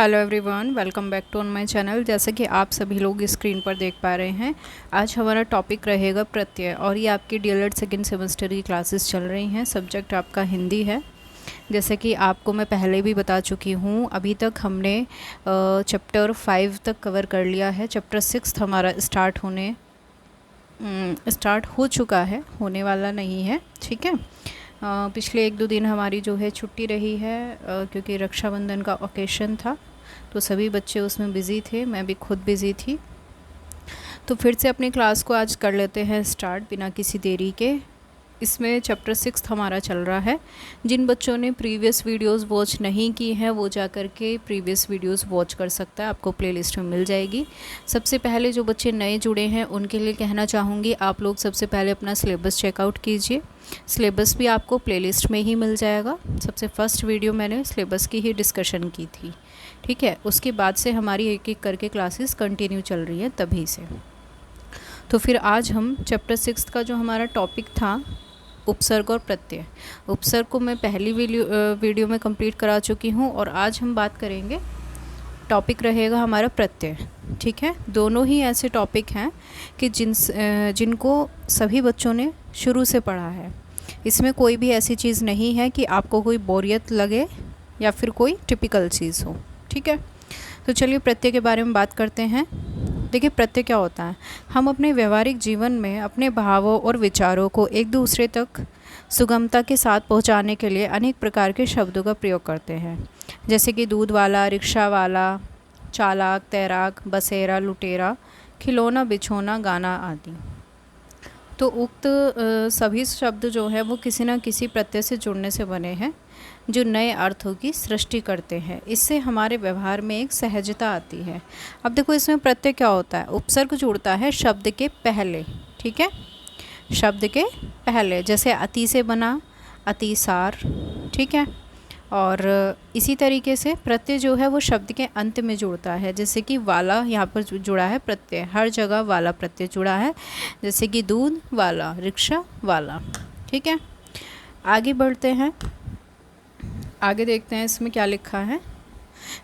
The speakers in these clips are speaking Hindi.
Hello everyone, welcome back to on my channel. जैसे कि आप सभी लोग स्क्रीन पर देख पा रहे हैं, आज हमारा टॉपिक रहेगा प्रत्यय। और ये आपकी डीएलएड सेकेंड सेमेस्टर की क्लासेस चल रही हैं। सब्जेक्ट आपका हिंदी है। जैसे कि आपको मैं पहले भी बता चुकी हूँ, अभी तक हमने चैप्टर 5 तक कवर कर लिया है। चैप्टर 6 हमारा स्टार्ट हो चुका है, होने वाला नहीं है। ठीक है। पिछले 1-2 दिन हमारी जो है छुट्टी रही है, क्योंकि रक्षाबंधन का ओकेशन था, तो सभी बच्चे उसमें बिज़ी थे, मैं भी खुद बिज़ी थी। तो फिर से अपनी क्लास को आज कर लेते हैं स्टार्ट बिना किसी देरी के। इसमें चैप्टर 6 हमारा चल रहा है। जिन बच्चों ने प्रीवियस वीडियोस वॉच नहीं की हैं वो जा कर के प्रीवियस वीडियोस वॉच कर सकता है, आपको प्लेलिस्ट में मिल जाएगी। सबसे पहले जो बच्चे नए जुड़े हैं उनके लिए कहना चाहूँगी, आप लोग सबसे पहले अपना सिलेबस चेकआउट कीजिए। सिलेबस भी आपको प्लेलिस्ट में ही मिल जाएगा। सबसे फर्स्ट वीडियो मैंने सिलेबस की ही डिस्कशन की थी। ठीक है, उसके बाद से हमारी एक एक करके क्लासेस कंटिन्यू चल रही हैं तभी से। तो फिर आज हम चैप्टर 6 का जो हमारा टॉपिक था, उपसर्ग और प्रत्यय। उपसर्ग को मैं पहली वीडियो में कंप्लीट करा चुकी हूँ और आज हम बात करेंगे, टॉपिक रहेगा हमारा प्रत्यय। ठीक है, दोनों ही ऐसे टॉपिक हैं कि जिनको सभी बच्चों ने शुरू से पढ़ा है। इसमें कोई भी ऐसी चीज़ नहीं है कि आपको कोई बोरियत लगे या फिर कोई टिपिकल चीज़ हो। ठीक है, तो चलिए प्रत्यय के बारे में बात करते हैं। देखिए, प्रत्यय क्या होता है। हम अपने व्यवहारिक जीवन में अपने भावों और विचारों को एक दूसरे तक सुगमता के साथ पहुंचाने के लिए अनेक प्रकार के शब्दों का प्रयोग करते हैं, जैसे कि दूध वाला, रिक्शा वाला, चालाक, तैराक, बसेरा, लुटेरा, खिलौना, बिछौना, गाना आदि। तो उक्त सभी शब्द जो है वो किसी न किसी प्रत्यय से जुड़ने से बने हैं, जो नए अर्थों की सृष्टि करते हैं। इससे हमारे व्यवहार में एक सहजता आती है। अब देखो, इसमें प्रत्यय क्या होता है। उपसर्ग जुड़ता है शब्द के पहले। ठीक है, शब्द के पहले, जैसे अति से बना अतिसार। ठीक है, और इसी तरीके से प्रत्यय जो है वो शब्द के अंत में जुड़ता है, जैसे कि वाला यहाँ पर जुड़ा है प्रत्यय, हर जगह वाला प्रत्यय जुड़ा है, जैसे कि दूध वाला, रिक्शा वाला। ठीक है, आगे बढ़ते हैं, आगे देखते हैं इसमें क्या लिखा है।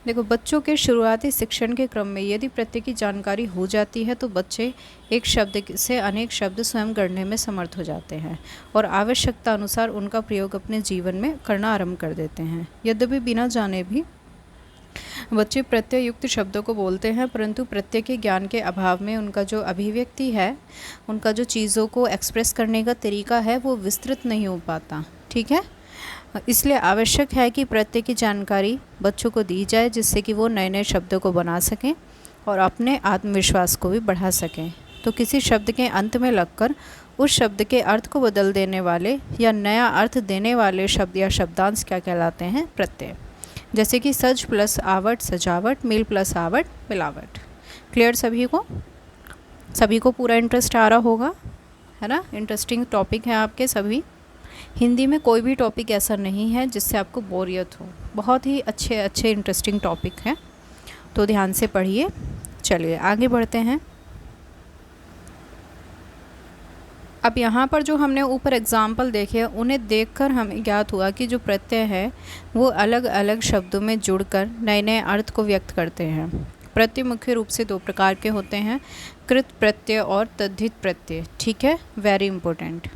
देखो, बच्चों के शुरुआती शिक्षण के क्रम में यदि प्रत्यय की जानकारी हो जाती है तो बच्चे एक शब्द से अनेक शब्द स्वयं गढ़ने में समर्थ हो जाते हैं और आवश्यकता अनुसार उनका प्रयोग अपने जीवन में करना आरंभ कर देते हैं। यद्यपि बिना जाने भी बच्चे प्रत्यय युक्त शब्दों को बोलते हैं, परंतु प्रत्यय के ज्ञान के अभाव में उनका जो अभिव्यक्ति है, उनका जो चीज़ों को एक्सप्रेस करने का तरीका है वो विस्तृत नहीं हो पाता। ठीक है, इसलिए आवश्यक है कि प्रत्यय की जानकारी बच्चों को दी जाए, जिससे कि वो नए नए शब्दों को बना सकें और अपने आत्मविश्वास को भी बढ़ा सकें। तो किसी शब्द के अंत में लगकर उस शब्द के अर्थ को बदल देने वाले या नया अर्थ देने वाले शब्द या शब्दांश क्या कहलाते हैं, प्रत्यय। जैसे कि सज प्लस आवट सजावट, मिल प्लस आवट मिलावट। क्लियर सभी को पूरा इंटरेस्ट आ रहा होगा, है ना। इंटरेस्टिंग टॉपिक है आपके सभी। हिंदी में कोई भी टॉपिक ऐसा नहीं है जिससे आपको बोरियत हो, बहुत ही अच्छे अच्छे इंटरेस्टिंग टॉपिक हैं, तो ध्यान से पढ़िए। चलिए आगे बढ़ते हैं। अब यहाँ पर जो हमने ऊपर एग्जाम्पल देखे, उन्हें देखकर हमें ज्ञात हुआ कि जो प्रत्यय है वो अलग अलग शब्दों में जुड़कर नए नए अर्थ को व्यक्त करते हैं। प्रत्यय मुख्य रूप से 2 प्रकार के होते हैं, कृत प्रत्यय और तद्धित प्रत्यय। ठीक है, वेरी इंपॉर्टेंट।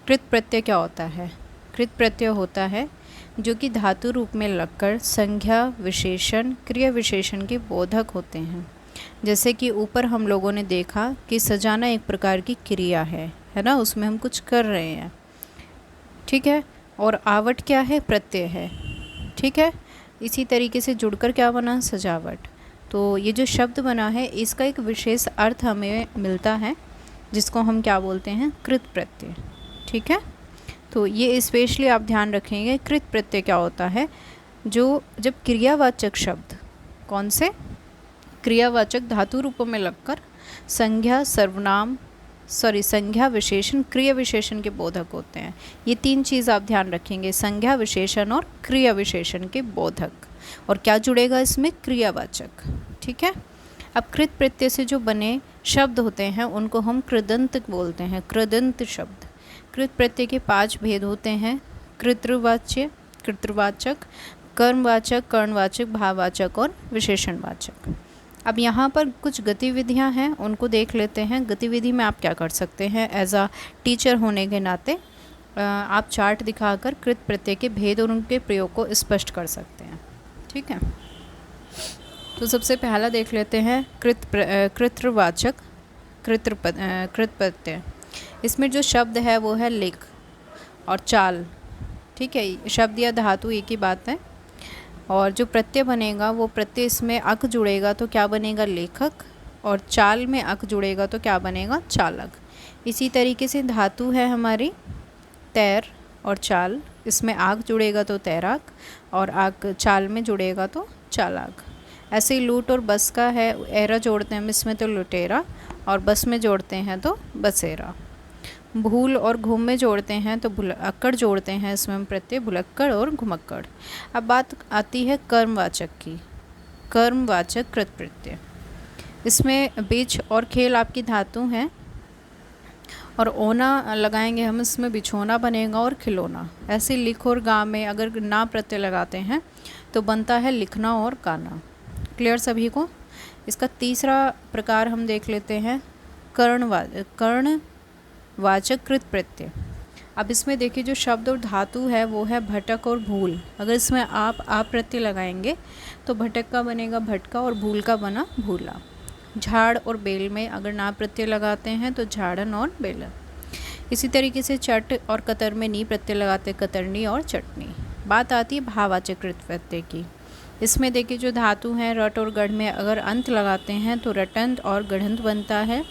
कृत प्रत्यय क्या होता है। कृत प्रत्यय होता है जो कि धातु रूप में लगकर संज्ञा विशेषण क्रिया विशेषण के बोधक होते हैं। जैसे कि ऊपर हम लोगों ने देखा कि सजाना एक प्रकार की क्रिया है ना, उसमें हम कुछ कर रहे हैं। ठीक है, और आवट क्या है, प्रत्यय है। ठीक है, इसी तरीके से जुड़कर क्या बना, सजावट। तो ये जो शब्द बना है इसका एक विशेष अर्थ हमें मिलता है, जिसको हम क्या बोलते हैं, कृत प्रत्यय। ठीक है, तो ये स्पेशली आप ध्यान रखेंगे। कृत प्रत्यय क्या होता है, जो जब क्रियावाचक शब्द, कौन से, क्रियावाचक धातु रूपों में लगकर संज्ञा संज्ञा विशेषण क्रिया विशेषण के बोधक होते हैं। ये 3 चीज़ आप ध्यान रखेंगे, संज्ञा विशेषण और क्रिया विशेषण के बोधक। और क्या जुड़ेगा इसमें, क्रियावाचक। ठीक है, अब कृत प्रत्यय से जो बने शब्द होते हैं उनको हम कृदंत बोलते हैं, कृदंत शब्द। कृत प्रत्यय के 5 भेद होते हैं, कृतवाच्य, कृतवाचक, कर्मवाचक, कर्णवाचक, भाववाचक और विशेषणवाचक। अब यहाँ पर कुछ गतिविधियाँ हैं, उनको देख लेते हैं। गतिविधि में आप क्या कर सकते हैं एज अ टीचर होने के नाते, आप चार्ट दिखाकर कृत प्रत्यय के भेद और उनके प्रयोग को स्पष्ट कर सकते हैं। ठीक है, तो सबसे पहला देख लेते हैं कृतवाचक कृत प्रत्यय। इसमें जो शब्द है वो है लिख और चाल। ठीक है, शब्द या धातु एक ही बात है। और जो प्रत्यय बनेगा वो प्रत्यय, इसमें अक जुड़ेगा तो क्या बनेगा, लेखक, और चाल में अक जुड़ेगा तो क्या बनेगा, चालक। इसी तरीके से धातु है हमारी तैर और चाल, इसमें आग जुड़ेगा तो तैराक, और आग चाल में जुड़ेगा तो चालाक। ऐसे ही लूट और बस का है, एरा जोड़ते हैं हम इसमें तो लुटेरा, और बस में जोड़ते हैं तो बसेरा। भूल और घूम में जोड़ते हैं तो भुलक्कड़ जोड़ते हैं इसमें हम प्रत्यय, भुलक्कड़ और घुमक्कड़। अब बात आती है कर्मवाचक की, कर्मवाचक कृत प्रत्यय। इसमें बीच और खेल आपकी धातु हैं, और ओना लगाएंगे हम, इसमें बिछोना बनेगा और खिलौना। ऐसे लिख और गा में अगर ना प्रत्यय लगाते हैं तो बनता है लिखना और गाना। क्लियर सभी को। इसका तीसरा प्रकार हम देख लेते हैं कर्णवाचक कृत प्रत्यय। अब इसमें देखिए जो शब्द और धातु है वो है भटक और भूल। अगर इसमें आप प्रत्यय लगाएंगे तो भटक का बनेगा भटका और भूल का बना भूला। झाड़ और बेल में अगर ना प्रत्यय लगाते हैं तो झाड़न और बेलन। इसी तरीके से चट और कतर में नी प्रत्यय लगाते कतरनी और चटनी। बात आती है भाववाचक कृत प्रत्यय की। इसमें देखिए जो धातु हैं रट और गढ़ में अगर अंत लगाते हैं तो रटंत और गढ़ंत बनता है।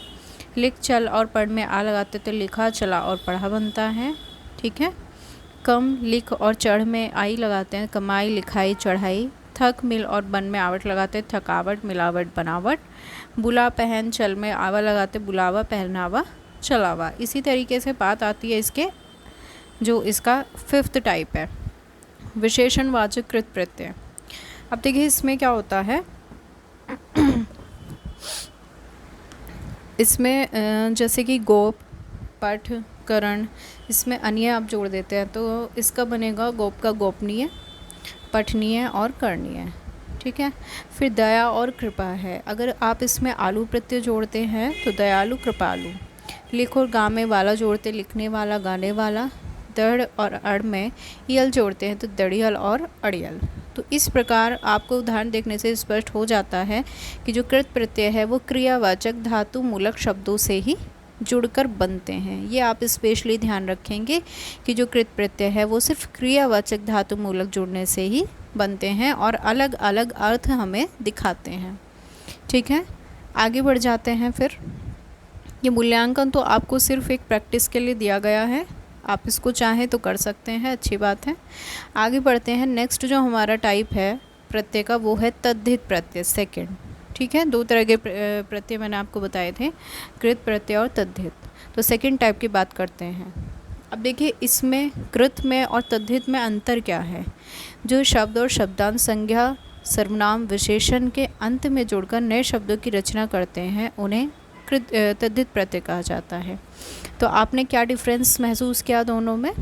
लिख चल और पढ़ में आ लगाते तो लिखा चला और पढ़ा बनता है। ठीक है, कम लिख और चढ़ में आई लगाते हैं कमाई लिखाई चढ़ाई। थक मिल और बन में आवट लगाते थकावट मिलावट बनावट। बुला पहन चल में आवा लगाते बुलावा पहनावा चलावा। इसी तरीके से बात आती है इसके जो इसका 5th टाइप है विशेषणवाचक कृत प्रत्यय। अब देखिए इसमें क्या होता है इसमें जैसे कि गोप, पठ, करण, इसमें अन्य आप जोड़ देते हैं तो इसका बनेगा गोप का गोपनीय, पठनीय और करणीय। ठीक है, फिर दया और कृपा है। अगर आप इसमें आलू प्रत्यय जोड़ते हैं तो दयालु कृपालु। लिख और गा में वाला जोड़ते लिखने वाला गाने वाला। दढ़ और अड़ में यल जोड़ते हैं तो दड़ियल और अड़ियल। तो इस प्रकार आपको उदाहरण देखने से स्पष्ट हो जाता है कि जो कृत प्रत्यय है वो क्रियावाचक धातु मूलक शब्दों से ही जुड़कर बनते हैं। ये आप स्पेशली ध्यान रखेंगे कि जो कृत प्रत्यय है वो सिर्फ क्रियावाचक धातु मूलक जुड़ने से ही बनते हैं और अलग अलग अर्थ हमें दिखाते हैं। ठीक है, आगे बढ़ जाते हैं। फिर ये मूल्यांकन तो आपको सिर्फ एक प्रैक्टिस के लिए दिया गया है, आप इसको चाहें तो कर सकते हैं, अच्छी बात है। आगे बढ़ते हैं। नेक्स्ट जो हमारा टाइप है प्रत्यय का वो है तद्धित प्रत्यय, सेकंड। ठीक है, 2 तरह के प्रत्यय मैंने आपको बताए थे, कृत प्रत्यय और तद्धित। तो सेकंड टाइप की बात करते हैं। अब देखिए इसमें कृत में और तद्धित में अंतर क्या है। जो शब्द और शब्दांश संज्ञा सर्वनाम विशेषण के अंत में जोड़कर नए शब्दों की रचना करते हैं उन्हें तद्धित प्रत्यय कहा जाता है। तो आपने क्या डिफरेंस महसूस किया दोनों में।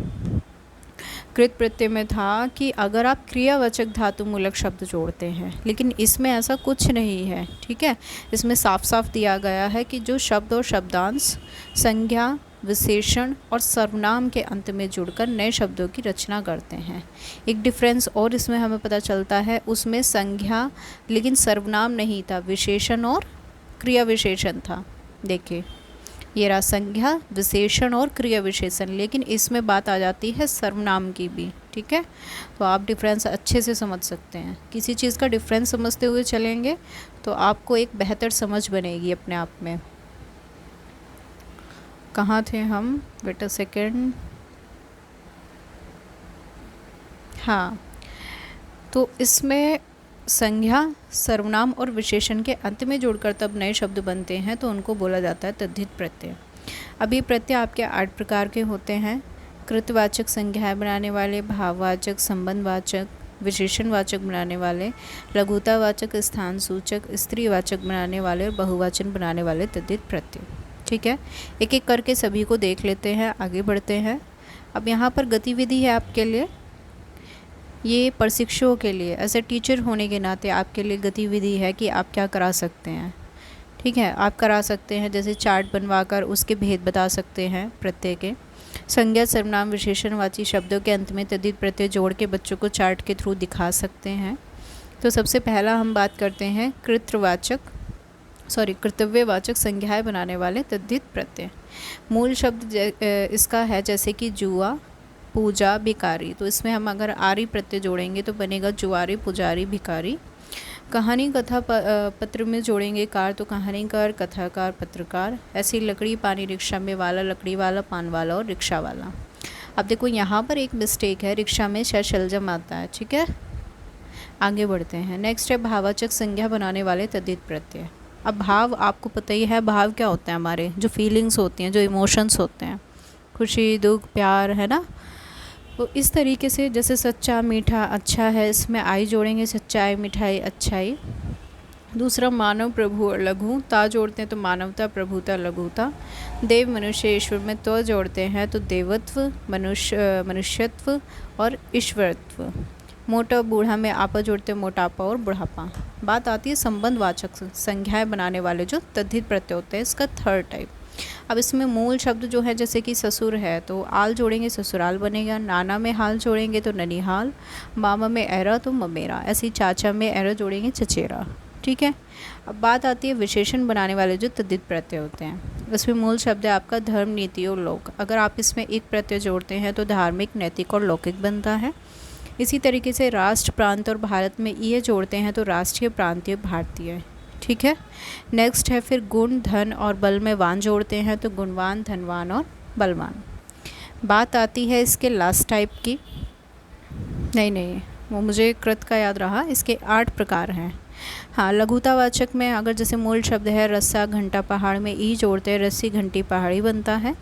कृत प्रत्यय में था कि अगर आप क्रियावाचक धातु मूलक शब्द जोड़ते हैं, लेकिन इसमें ऐसा कुछ नहीं है। ठीक है, इसमें साफ साफ दिया गया है कि जो शब्द और शब्दांश संज्ञा विशेषण और सर्वनाम के अंत में जुड़कर नए शब्दों की रचना करते हैं। एक डिफरेंस और इसमें हमें पता चलता है, उसमें संज्ञा लेकिन सर्वनाम नहीं था, विशेषण और क्रिया विशेषण था। देखिए ये रहा संज्ञा विशेषण और क्रिया विशेषण, लेकिन इसमें बात आ जाती है सर्वनाम की भी। ठीक है, तो आप डिफरेंस अच्छे से समझ सकते हैं। किसी चीज़ का डिफरेंस समझते हुए चलेंगे तो आपको एक बेहतर समझ बनेगी अपने आप में। कहाँ थे हम, वेट अ सेकेंड। हाँ, तो इसमें संज्ञा सर्वनाम और विशेषण के अंत में जोड़कर तब नए शब्द बनते हैं तो उनको बोला जाता है तद्धित प्रत्यय। अब ये प्रत्यय आपके 8 प्रकार के होते हैं। कृतवाचक संज्ञाएं बनाने वाले, भाववाचक, संबंधवाचक, विशेषणवाचक बनाने वाले, लघुतावाचक, स्थान सूचक, स्त्रीवाचक बनाने वाले और बहुवचन बनाने वाले तद्धित प्रत्यय। ठीक है, एक एक करके सभी को देख लेते हैं, आगे बढ़ते हैं। अब यहाँ पर गतिविधि है आपके लिए। ये प्रशिक्षुओं के लिए एज ए टीचर होने के नाते आपके लिए गतिविधि है कि आप क्या करा सकते हैं। ठीक है, आप करा सकते हैं जैसे चार्ट बनवाकर उसके भेद बता सकते हैं प्रत्यय के। संज्ञा सर्वनाम विशेषणवाची शब्दों के अंत में तद्धित प्रत्यय जोड़ के बच्चों को चार्ट के थ्रू दिखा सकते हैं। तो सबसे पहला हम बात करते हैं कर्तव्यवाचक संज्ञाएं बनाने वाले तद्धित प्रत्यय। मूल शब्द इसका है जैसे कि जुआ, पूजा, भिखारी। तो इसमें हम अगर आरी प्रत्यय जोड़ेंगे तो बनेगा जुआरी, पुजारी, भिखारी। कहानी कथा पत्र में जोड़ेंगे कार तो कहानीकार, कथाकार, पत्रकार। ऐसी लकड़ी, पानी, रिक्शा में वाला, लकड़ी वाला, पान वाला और रिक्शा वाला। अब देखो यहाँ पर एक मिस्टेक है, रिक्शा में शलजम आता है। ठीक है, आगे बढ़ते हैं। नेक्स्ट है भाववाचक संज्ञा बनाने वाले तद्धित प्रत्यय। अब भाव आपको पता ही है, भाव क्या होता है, हमारे जो फीलिंग्स होती हैं, जो इमोशंस होते हैं, खुशी, दुख, प्यार, है ना। तो इस तरीके से जैसे सच्चा, मीठा, अच्छा है, इसमें आई जोड़ेंगे, सच्चाई, मिठाई, अच्छाई। दूसरा मानव, प्रभु और लघु, ता जोड़ते हैं तो मानवता, प्रभुता, लघुता। देव, मनुष्य, ईश्वर में तो जोड़ते हैं तो देवत्व, मनुष्यत्व और ईश्वरत्व। मोटा, बूढ़ा में आपा जोड़ते हैं मोटापा और बुढ़ापा। बात आती है संबंधवाचक संज्ञाएं बनाने वाले जो तद्धित प्रत्यय होते हैं, इसका थर्ड टाइप। अब इसमें मूल शब्द जो है जैसे कि ससुर है तो आल जोड़ेंगे ससुराल बनेगा। नाना में हाल जोड़ेंगे तो ननिहाल। मामा में एरा तो ममेरा। ऐसी चाचा में एरा जोड़ेंगे चचेरा। ठीक है, अब बात आती है विशेषण बनाने वाले जो तद्धित प्रत्यय होते हैं। इसमें मूल शब्द है आपका धर्म, नीति और लोक। अगर आप इसमें एक प्रत्यय जोड़ते हैं तो धार्मिक, नैतिक और लौकिक बनता है। इसी तरीके से राष्ट्र, प्रांत और भारत में ये जोड़ते हैं तो राष्ट्रीय, प्रांतीय, भारतीय। ठीक है, नेक्स्ट है फिर गुण, धन और बल में वान जोड़ते हैं तो गुणवान, धनवान और बलवान। बात आती है इसके लास्ट टाइप की। नहीं, वो मुझे कृत का याद रहा। इसके 8 प्रकार हैं। हाँ, लघुतावाचक में अगर जैसे मूल शब्द है रस्सा, घंटा, पहाड़ में ई जोड़ते हैं रस्सी, घंटी, पहाड़ी बनता है।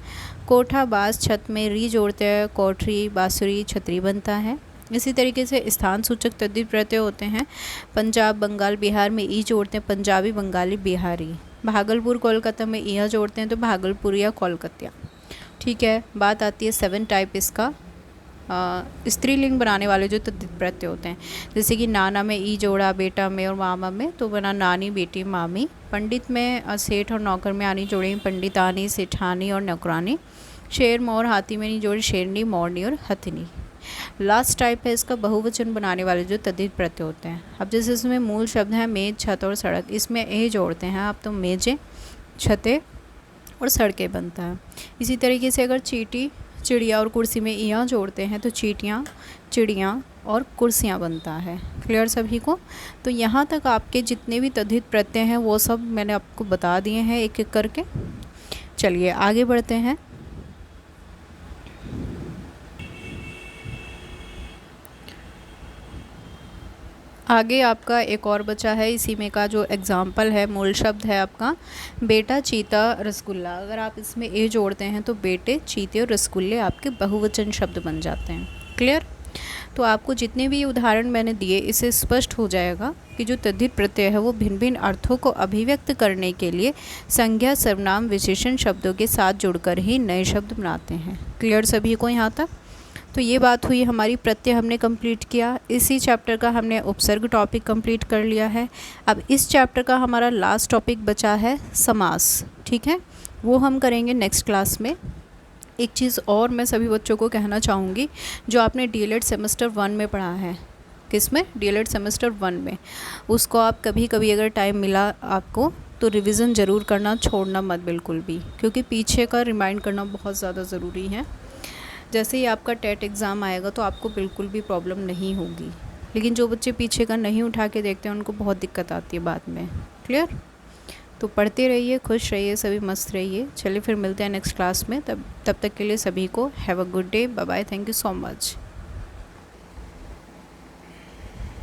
कोठा, बास, छत में री जोड़ते हैं कोठरी, बांसुरी, छतरी बनता है। इसी तरीके से स्थान सूचक तद्धित प्रत्यय होते हैं। पंजाब, बंगाल, बिहार में ई जोड़ते हैं पंजाबी, बंगाली, बिहारी। भागलपुर, कोलकाता में ईया जोड़ते हैं तो भागलपुरिया, कोलकातिया। ठीक है, बात आती है 7 टाइप इसका। स्त्रीलिंग बनाने वाले जो तद्धित प्रत्यय होते हैं जैसे कि नाना में ई जोड़ा, बेटा में और मामा में तो बना नानी, बेटी, मामी। पंडित में सेठ और नौकर में आनी जोड़ी पंडितानी, सेठानी और नौकरानी। शेर, मोर, हाथी में नहीं जोड़ी शेरनी, मोरनी और हथिनी। लास्ट टाइप है इसका बहुवचन बनाने वाले जो तद्धित प्रत्यय होते हैं। अब जैसे इसमें मूल शब्द है मेज, छत और सड़क, इसमें ए जोड़ते हैं आप तो मेजें, छतें और सड़कें बनता है। इसी तरीके से अगर चींटी, चिड़िया और कुर्सी में इयाँ जोड़ते हैं तो चींटियाँ, चिड़ियाँ और कुर्सियाँ बनता है। क्लियर सभी को? तो यहाँ तक आपके जितने भी तद्धित प्रत्यय हैं वो सब मैंने आपको बता दिए हैं एक एक करके। चलिए आगे बढ़ते हैं। आगे आपका एक और बचा है, इसी में का जो एग्जाम्पल है मूल शब्द है आपका बेटा, चीता, रसगुल्ला। अगर आप इसमें ए जोड़ते हैं तो बेटे, चीते और रसगुल्ले आपके बहुवचन शब्द बन जाते हैं। क्लियर? तो आपको जितने भी उदाहरण मैंने दिए इससे स्पष्ट हो जाएगा कि जो तद्धित प्रत्यय है वो भिन्न भिन्न अर्थों को अभिव्यक्त करने के लिए संज्ञा, सर्वनाम, विशेषण शब्दों के साथ जुड़कर ही नए शब्द बनाते हैं। क्लियर सभी को यहाँ तक? तो ये बात हुई हमारी प्रत्यय हमने कंप्लीट किया। इसी चैप्टर का हमने उपसर्ग टॉपिक कंप्लीट कर लिया है। अब इस चैप्टर का हमारा लास्ट टॉपिक बचा है समास। ठीक है, वो हम करेंगे नेक्स्ट क्लास में। एक चीज़ और मैं सभी बच्चों को कहना चाहूँगी, जो आपने डीएलएड सेमेस्टर 1 में पढ़ा है, किस में? डीएलएड सेमेस्टर 1 में, उसको आप कभी कभी अगर टाइम मिला आपको तो रिवीजन ज़रूर करना, छोड़ना मत बिल्कुल भी, क्योंकि पीछे का रिमाइंड करना बहुत ज़्यादा ज़रूरी है। जैसे ही आपका टेट एग्ज़ाम आएगा तो आपको बिल्कुल भी प्रॉब्लम नहीं होगी, लेकिन जो बच्चे पीछे का नहीं उठा के देखते हैं उनको बहुत दिक्कत आती है बाद में। क्लियर? तो पढ़ते रहिए, खुश रहिए, सभी मस्त रहिए। चलिए फिर मिलते हैं नेक्स्ट क्लास में। तब तक के लिए सभी को have a good day, bye bye, thank you so much.